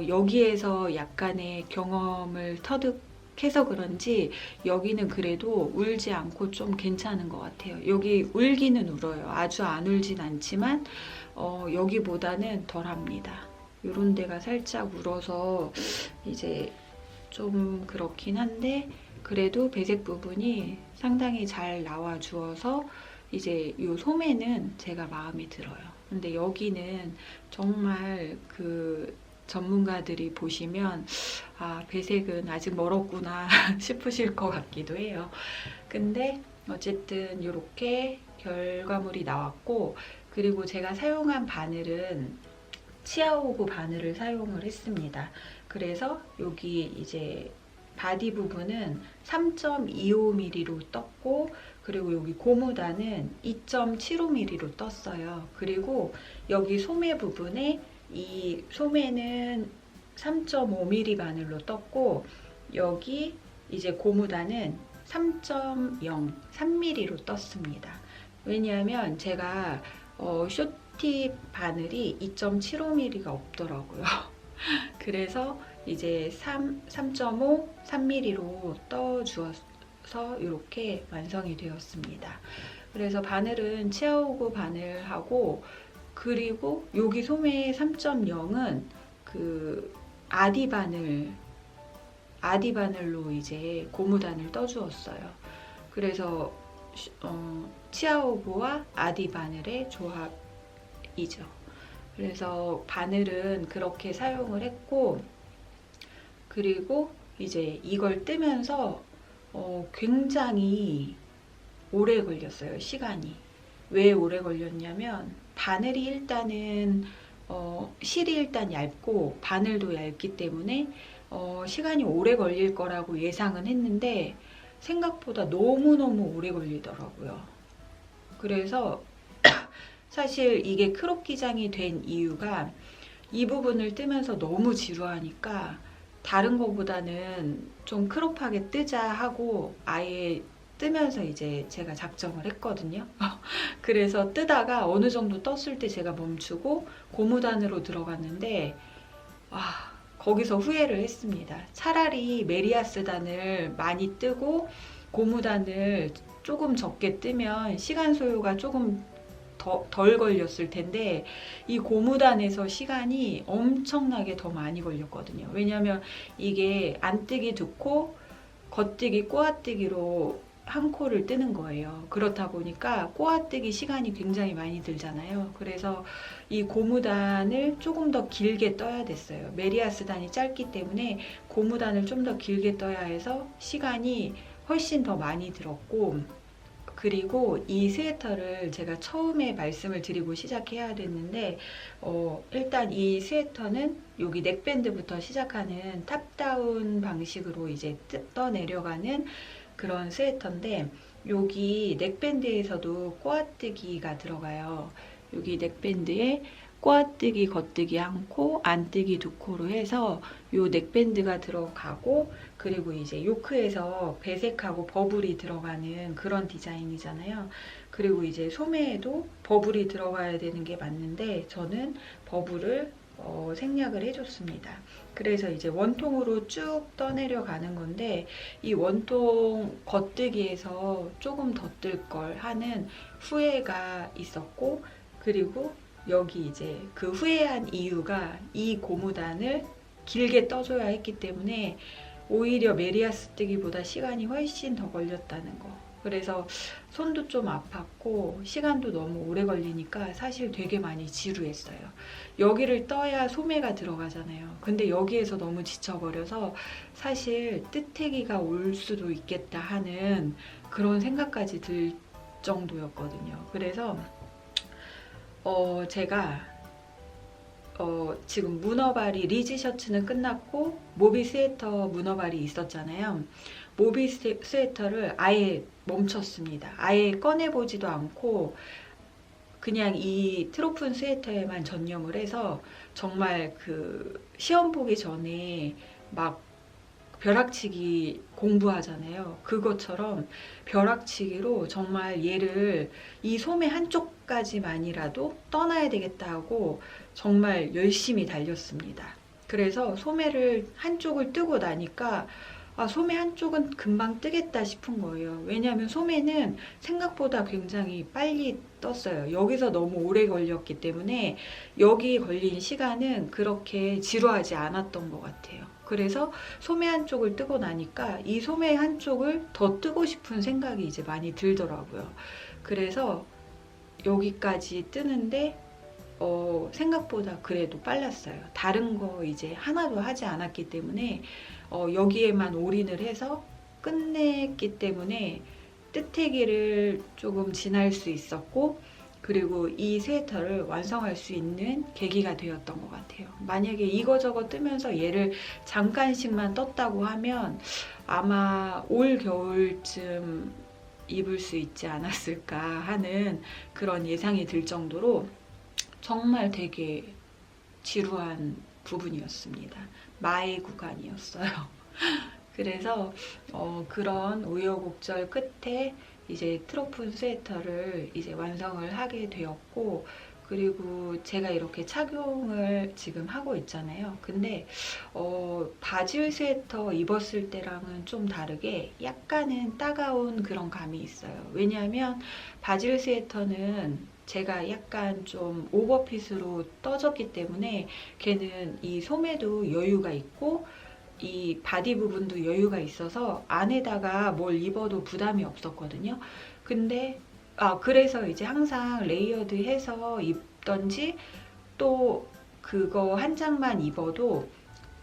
여기에서 약간의 경험을 터득해서 그런지 여기는 그래도 울지 않고 좀 괜찮은 것 같아요. 여기 울기는 울어요. 아주 안 울진 않지만 여기보다는 덜합니다. 이런 데가 살짝 울어서 이제 좀 그렇긴 한데, 그래도 배색 부분이 상당히 잘 나와 주어서 이제 이 소매는 제가 마음에 들어요. 근데 여기는 정말 그 전문가들이 보시면 배색은 아직 멀었구나 싶으실 것 같기도 해요. 근데 어쨌든 이렇게 결과물이 나왔고, 그리고 제가 사용한 바늘은 치아오구 바늘을 사용을 했습니다. 그래서 여기 이제 바디 부분은 3.25mm로 떴고, 그리고 여기 고무단은 2.75mm로 떴어요. 그리고 여기 소매 부분에, 이 소매는 3.5mm 바늘로 떴고, 여기 이제 고무단은 3.0, 3mm로 떴습니다. 왜냐하면 제가 쇼티 바늘이 2.75mm가 없더라고요. 그래서 이제 3.5, 3mm로 떠주어서 이렇게 완성이 되었습니다. 그래서 바늘은 치아오구 바늘하고 그리고 여기 소매 3.0은 그 아디바늘로 이제 고무단을 떠주었어요. 그래서 치아오보와 아디바늘의 조합이죠. 그래서 바늘은 그렇게 사용을 했고, 그리고 이제 이걸 뜨면서 굉장히 오래 걸렸어요, 시간이. 왜 오래 걸렸냐면 바늘이 일단은 실이 일단 얇고 바늘도 얇기 때문에 시간이 오래 걸릴 거라고 예상은 했는데 생각보다 너무너무 오래 걸리더라고요. 그래서 사실 이게 크롭 기장이 된 이유가 이 부분을 뜨면서 너무 지루하니까 다른 거보다는 좀 크롭하게 뜨자 하고 아예 뜨면서 이제 제가 작정을 했거든요. 그래서 뜨다가 어느 정도 떴을 때 제가 멈추고 고무단으로 들어갔는데 거기서 후회를 했습니다. 차라리 메리아스 단을 많이 뜨고 고무단을 조금 적게 뜨면 시간 소요가 조금 덜 걸렸을 텐데 이 고무단에서 시간이 엄청나게 더 많이 걸렸거든요. 왜냐하면 이게 안뜨기 2코, 겉뜨기, 꼬아뜨기로 한 코를 뜨는 거예요. 그렇다 보니까 꼬아뜨기 시간이 굉장히 많이 들잖아요. 그래서 이 고무단을 조금 더 길게 떠야 됐어요. 메리아스 단이 짧기 때문에 고무단을 좀 더 길게 떠야 해서 시간이 훨씬 더 많이 들었고, 그리고 이 스웨터를 제가 처음에 말씀을 드리고 시작해야 됐는데 일단 이 스웨터는 여기 넥밴드부터 시작하는 탑다운 방식으로 이제 떠내려가는 그런 스웨터인데 여기 넥밴드에서도 꼬아뜨기가 들어가요. 여기 넥밴드에 꼬아뜨기, 겉뜨기 1코, 안뜨기 2코로 해서 요 넥밴드가 들어가고, 그리고 이제 요크에서 배색하고 버블이 들어가는 그런 디자인이잖아요. 그리고 이제 소매에도 버블이 들어가야 되는 게 맞는데 저는 버블을 생략을 해줬습니다. 그래서 이제 원통으로 쭉 떠내려 가는 건데 이 원통 겉뜨기에서 조금 더 뜰 걸 하는 후회가 있었고, 그리고 여기 이제 그 후회한 이유가 이 고무단을 길게 떠줘야 했기 때문에 오히려 메리아스 뜨기보다 시간이 훨씬 더 걸렸다는 거. 그래서 손도 좀 아팠고 시간도 너무 오래 걸리니까 사실 되게 많이 지루했어요. 여기를 떠야 소매가 들어가잖아요. 근데 여기에서 너무 지쳐버려서 사실 뜨태기가 올 수도 있겠다 하는 그런 생각까지 들 정도였거든요. 그래서 제가 지금 문어발이 리즈 셔츠는 끝났고 모비 스웨터 문어발이 있었잖아요. 모비 스웨터를 아예 멈췄습니다. 아예 꺼내보지도 않고 그냥 이 트로픈 스웨터에만 전념을 해서 정말 그 시험 보기 전에 막 벼락치기 공부하잖아요. 그것처럼 벼락치기로 정말 얘를 이 소매 한쪽까지만이라도 떠나야 되겠다 하고 정말 열심히 달렸습니다. 그래서 소매를 한쪽을 뜨고 나니까 소매 한쪽은 금방 뜨겠다 싶은 거예요. 왜냐하면 소매는 생각보다 굉장히 빨리 떴어요. 여기서 너무 오래 걸렸기 때문에 여기 걸린 시간은 그렇게 지루하지 않았던 것 같아요. 그래서 소매 한쪽을 뜨고 나니까 이 소매 한쪽을 더 뜨고 싶은 생각이 이제 많이 들더라고요. 그래서 여기까지 뜨는데 생각보다 그래도 빨랐어요. 다른 거 이제 하나도 하지 않았기 때문에 여기에만 올인을 해서 끝냈기 때문에 뜨태기를 조금 지날 수 있었고, 그리고 이 스웨터를 완성할 수 있는 계기가 되었던 것 같아요. 만약에 이거저거 뜨면서 얘를 잠깐씩만 떴다고 하면 아마 올 겨울쯤 입을 수 있지 않았을까 하는 그런 예상이 들 정도로 정말 되게 지루한 부분이었습니다. 마의 구간이었어요. 그래서 그런 우여곡절 끝에 이제 트로픈 스웨터를 이제 완성을 하게 되었고, 그리고 제가 이렇게 착용을 지금 하고 있잖아요. 근데 바질 스웨터 입었을 때랑은 좀 다르게 약간은 따가운 그런 감이 있어요. 왜냐하면 바질 스웨터는 제가 약간 좀 오버핏으로 떠졌기 때문에 걔는 이 소매도 여유가 있고 이 바디 부분도 여유가 있어서 안에다가 뭘 입어도 부담이 없었거든요. 근데 그래서 이제 항상 레이어드 해서 입던지 또 그거 한 장만 입어도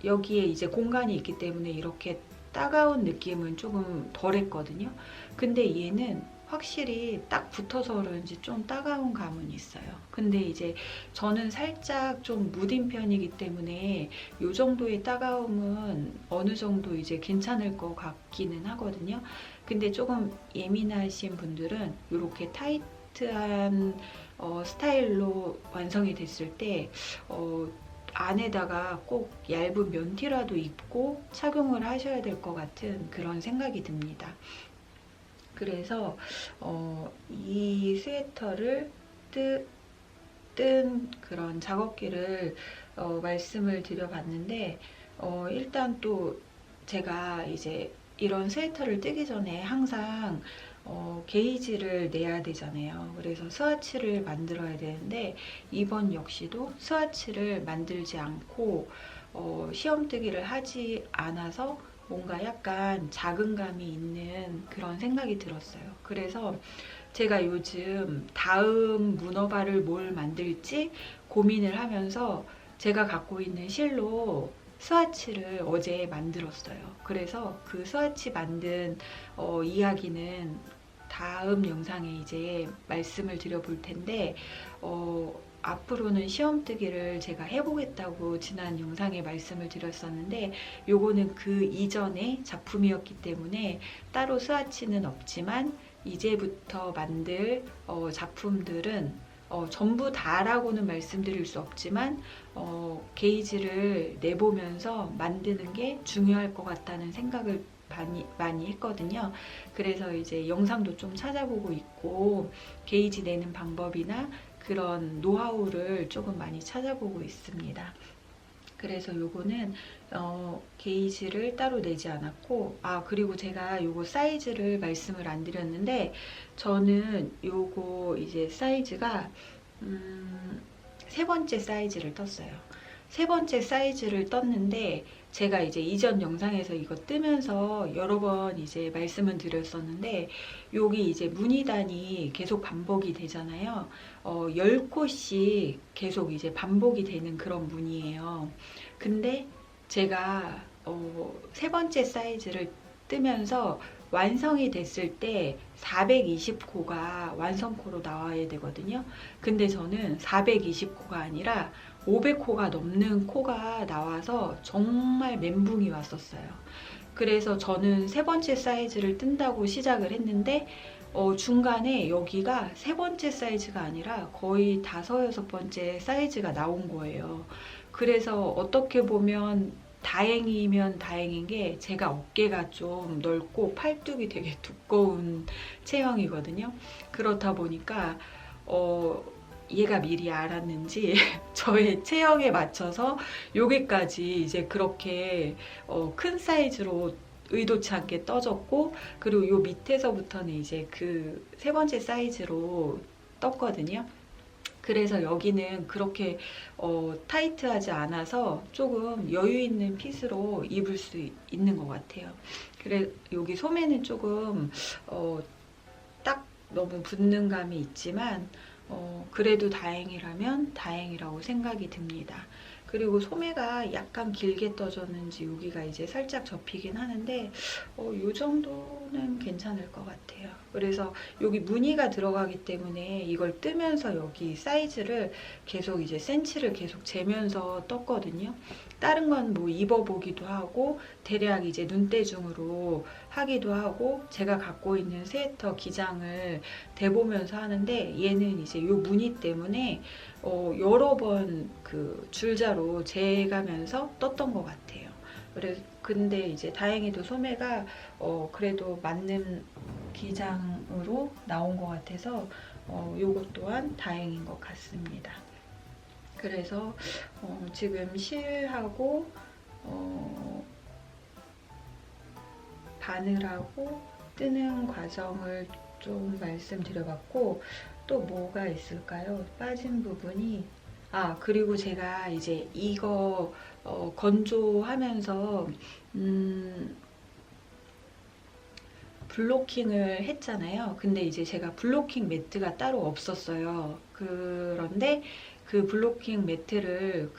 여기에 이제 공간이 있기 때문에 이렇게 따가운 느낌은 조금 덜했거든요. 근데 얘는 확실히 딱 붙어서 그런지 좀 따가운 감은 있어요. 근데 이제 저는 살짝 좀 무딘 편이기 때문에 이 정도의 따가움은 어느 정도 이제 괜찮을 것 같기는 하거든요. 근데 조금 예민하신 분들은 이렇게 타이트한 스타일로 완성이 됐을 때 안에다가 꼭 얇은 면티라도 입고 착용을 하셔야 될 것 같은 그런 생각이 듭니다. 그래서 이 스웨터를 뜬 그런 작업기를 말씀을 드려봤는데 일단 또 제가 이제 이런 스웨터를 뜨기 전에 항상 게이지를 내야 되잖아요. 그래서 스와치를 만들어야 되는데 이번 역시도 스와치를 만들지 않고 시험뜨기를 하지 않아서 뭔가 약간 자긍감이 있는 그런 생각이 들었어요. 그래서 제가 요즘 다음 문어발을 뭘 만들지 고민을 하면서 제가 갖고 있는 실로 스와치를 어제 만들었어요. 그래서 그 스와치 만든 이야기는 다음 영상에 이제 말씀을 드려볼 텐데 앞으로는 시험뜨기를 제가 해보겠다고 지난 영상에 말씀을 드렸었는데 요거는 그 이전의 작품이었기 때문에 따로 스와치는 없지만 이제부터 만들 작품들은 전부 다라고는 말씀드릴 수 없지만 게이지를 내보면서 만드는 게 중요할 것 같다는 생각을 많이 했거든요. 그래서 이제 영상도 좀 찾아보고 있고 게이지 내는 방법이나 그런 노하우를 조금 많이 찾아보고 있습니다. 그래서 요거는 게이지를 따로 내지 않았고 그리고 제가 요거 사이즈를 말씀을 안 드렸는데 저는 요거 이제 사이즈가 세 번째 사이즈를 떴어요. 세 번째 사이즈를 떴는데 제가 이제 이전 영상에서 이거 뜨면서 여러 번 이제 말씀을 드렸었는데 여기 이제 무늬단이 계속 반복이 되잖아요. 10코씩 계속 이제 반복이 되는 그런 무늬예요. 근데 제가 세 번째 사이즈를 뜨면서 완성이 됐을 때 420코가 완성코로 나와야 되거든요. 근데 저는 420코가 아니라 500코가 넘는 코가 나와서 정말 멘붕이 왔었어요. 그래서 저는 세 번째 사이즈를 뜬다고 시작을 했는데 중간에 여기가 세 번째 사이즈가 아니라 거의 다섯, 여섯 번째 사이즈가 나온 거예요. 그래서 어떻게 보면 다행이면 다행인 게 제가 어깨가 좀 넓고 팔뚝이 되게 두꺼운 체형이거든요. 그렇다 보니까 얘가 미리 알았는지 저의 체형에 맞춰서 여기까지 이제 그렇게 큰 사이즈로 의도치 않게 떠졌고 그리고 요 밑에서부터는 이제 그 세 번째 사이즈로 떴거든요. 그래서 여기는 그렇게 타이트하지 않아서 조금 여유 있는 핏으로 입을 수 있는 것 같아요. 그래 여기 소매는 조금 딱 너무 붙는 감이 있지만 그래도 다행이라면 다행이라고 생각이 듭니다. 그리고 소매가 약간 길게 떠졌는지 여기가 이제 살짝 접히긴 하는데 이 정도는 괜찮을 것 같아요. 그래서 여기 무늬가 들어가기 때문에 이걸 뜨면서 여기 사이즈를 계속 이제 센치를 계속 재면서 떴거든요. 다른 건 뭐 입어보기도 하고 대략 이제 눈대중으로 하기도 하고 제가 갖고 있는 스웨터 기장을 대보면서 하는데 얘는 이제 요 무늬 때문에 여러 번 그 줄자로 재가면서 떴던 것 같아요. 근데 이제 다행히도 소매가 그래도 맞는 기장으로 나온 것 같아서 요것 또한 다행인 것 같습니다. 그래서 지금 실하고 바늘하고 뜨는 과정을 좀 말씀드려봤고 또 뭐가 있을까요? 빠진 부분이, 그리고 제가 이제 이거 건조하면서 블로킹을 했잖아요. 근데 이제 제가 블로킹 매트가 따로 없었어요. 그런데 그 블로킹 매트를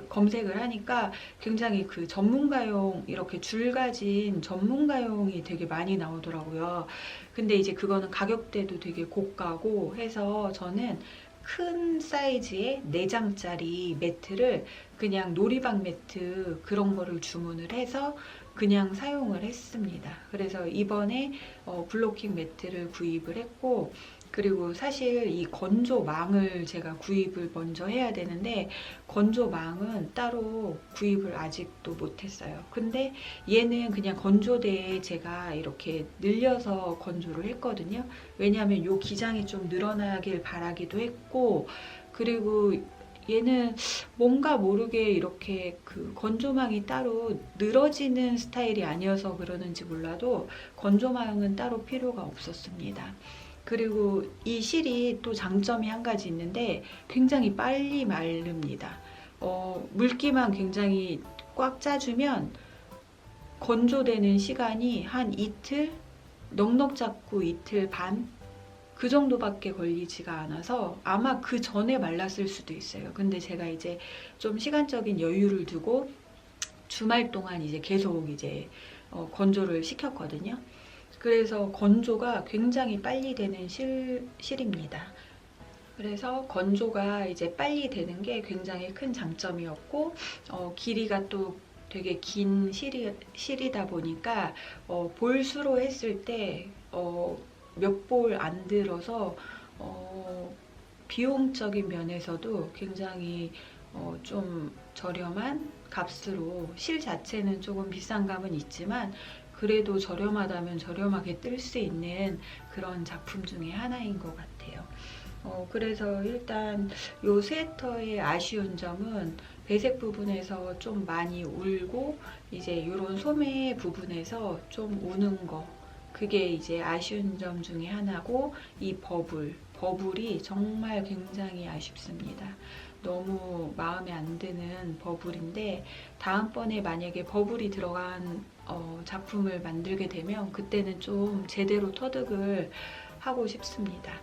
검색을 하니까 굉장히 전문가용, 이렇게 줄 가진 전문가용이 되게 많이 나오더라고요. 근데 이제 그거는 가격대도 되게 고가고 해서 저는 큰 사이즈의 4장짜리 매트를 그냥 놀이방 매트 그런 거를 주문을 해서 그냥 사용을 했습니다. 그래서 이번에 블로킹 매트를 구입을 했고, 그리고 사실 이 건조망을 제가 구입을 먼저 해야 되는데 건조망은 따로 구입을 아직도 못했어요. 근데 얘는 그냥 건조대에 제가 이렇게 늘려서 건조를 했거든요. 왜냐하면 요 기장이 좀 늘어나길 바라기도 했고, 그리고 얘는 뭔가 모르게 이렇게 건조망이 따로 늘어지는 스타일이 아니어서 그러는지 몰라도 건조망은 따로 필요가 없었습니다. 그리고 이 실이 또 장점이 한 가지 있는데 굉장히 빨리 마릅니다. 물기만 굉장히 꽉 짜주면 건조되는 시간이 한 이틀, 넉넉 잡고 이틀 반? 그 정도밖에 걸리지가 않아서 아마 그 전에 말랐을 수도 있어요. 근데 제가 이제 좀 시간적인 여유를 두고 주말 동안 이제 계속 이제 건조를 시켰거든요. 그래서 건조가 굉장히 빨리 되는 실입니다. 그래서 건조가 이제 빨리 되는 게 굉장히 큰 장점이었고, 길이가 또 되게 긴 실이다 보니까 볼수로 했을 때 몇 볼 안 들어서 비용적인 면에서도 굉장히 좀 저렴한 값으로, 실 자체는 조금 비싼 감은 있지만 그래도 저렴하다면 저렴하게 뜰 수 있는 그런 작품 중에 하나인 것 같아요. 그래서 일단 요 스웨터의 아쉬운 점은 배색 부분에서 좀 많이 울고 이제 이런 소매 부분에서 좀 우는 거, 그게 이제 아쉬운 점 중에 하나고, 이 버블이 정말 굉장히 아쉽습니다. 너무 마음에 안 드는 버블인데 다음번에 만약에 버블이 들어간 작품을 만들게 되면 그때는 좀 제대로 터득을 하고 싶습니다.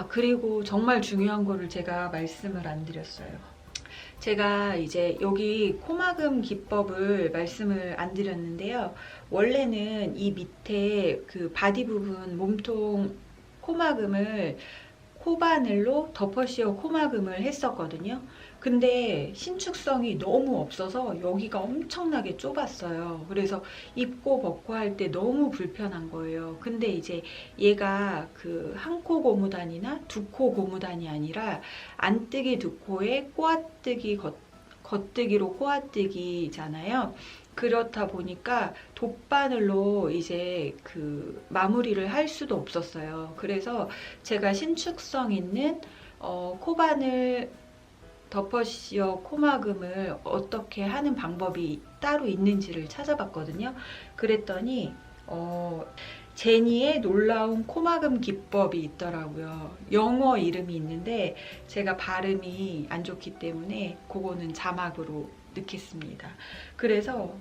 그리고 정말 중요한 거를 제가 말씀을 안 드렸어요. 제가 이제 여기 코막음 기법을 말씀을 안 드렸는데요. 원래는 이 밑에 바디 부분 몸통 코막음을 코바늘로 덮어씌워 코막음을 했었거든요. 근데 신축성이 너무 없어서 여기가 엄청나게 좁았어요. 그래서 입고 벗고 할 때 너무 불편한 거예요. 근데 이제 얘가 한 코 고무단이나 두 코 고무단이 아니라 안뜨기 두 코에 꼬아뜨기 겉뜨기로 꼬아뜨기잖아요. 그렇다 보니까 돗바늘로 이제 마무리를 할 수도 없었어요. 그래서 제가 신축성 있는 코바늘 덮어씌워 코막음을 어떻게 하는 방법이 따로 있는지를 찾아봤거든요. 그랬더니 제니의 놀라운 코막음 기법이 있더라고요. 영어 이름이 있는데 제가 발음이 안 좋기 때문에 그거는 자막으로 넣겠습니다. 그래서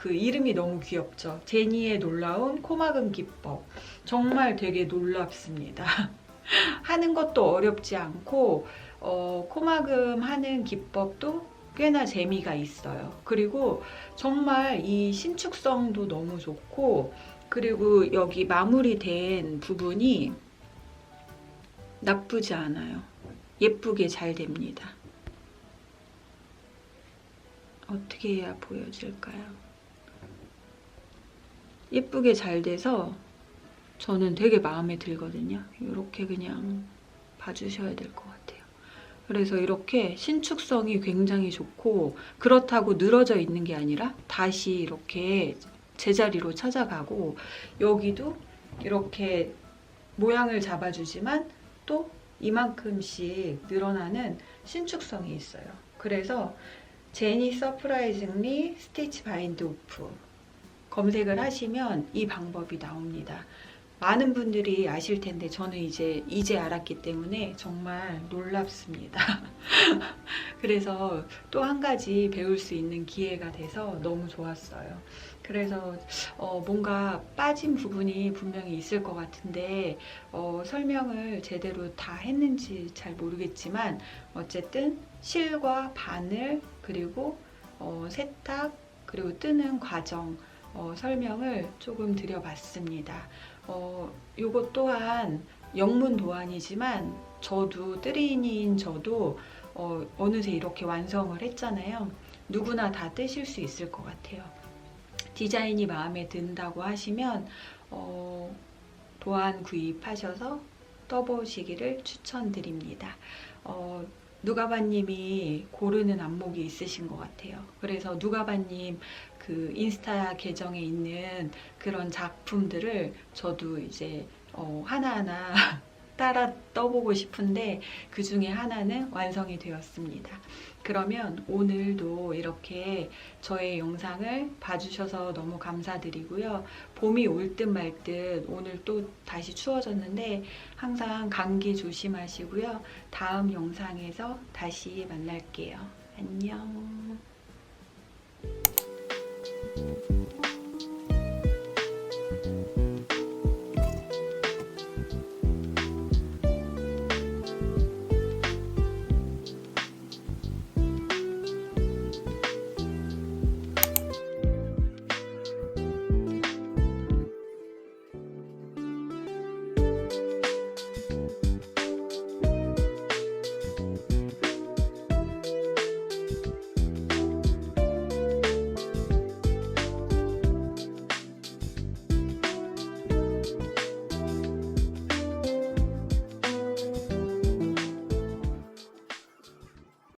이름이 너무 귀엽죠. 제니의 놀라운 코막음 기법. 정말 되게 놀랍습니다. 하는 것도 어렵지 않고 코막음 하는 기법도 꽤나 재미가 있어요. 그리고 정말 이 신축성도 너무 좋고, 그리고 여기 마무리된 부분이 나쁘지 않아요. 예쁘게 잘 됩니다. 어떻게 해야 보여질까요? 예쁘게 잘 돼서 저는 되게 마음에 들거든요. 이렇게 그냥 봐주셔야 될 것 같아요. 그래서 이렇게 신축성이 굉장히 좋고, 그렇다고 늘어져 있는 게 아니라 다시 이렇게 제자리로 찾아가고, 여기도 이렇게 모양을 잡아주지만 또 이만큼씩 늘어나는 신축성이 있어요. 그래서 제니 서프라이징리 스티치 바인드 오프 검색을 하시면 이 방법이 나옵니다. 많은 분들이 아실 텐데 저는 이제 알았기 때문에 정말 놀랍습니다. 그래서 또 한 가지 배울 수 있는 기회가 돼서 너무 좋았어요. 그래서 뭔가 빠진 부분이 분명히 있을 것 같은데 설명을 제대로 다 했는지 잘 모르겠지만 어쨌든 실과 바늘 그리고 세탁 그리고 뜨는 과정 설명을 조금 드려봤습니다. 요것 또한 영문도안이지만 저도 뜨리인인 저도 어느새 이렇게 완성을 했잖아요. 누구나 다 뜨실 수 있을 것 같아요. 디자인이 마음에 든다고 하시면 도안 구입하셔서 떠보시기를 추천드립니다. 누가바님이 고르는 안목이 있으신 것 같아요. 그래서 누가바님 그 인스타 계정에 있는 그런 작품들을 저도 이제 하나하나 따라 떠보고 싶은데 그 중에 하나는 완성이 되었습니다. 그러면 오늘도 이렇게 저의 영상을 봐주셔서 너무 감사드리고요. 봄이 올 듯 말 듯 오늘 또 다시 추워졌는데 항상 감기 조심하시고요. 다음 영상에서 다시 만날게요. 안녕.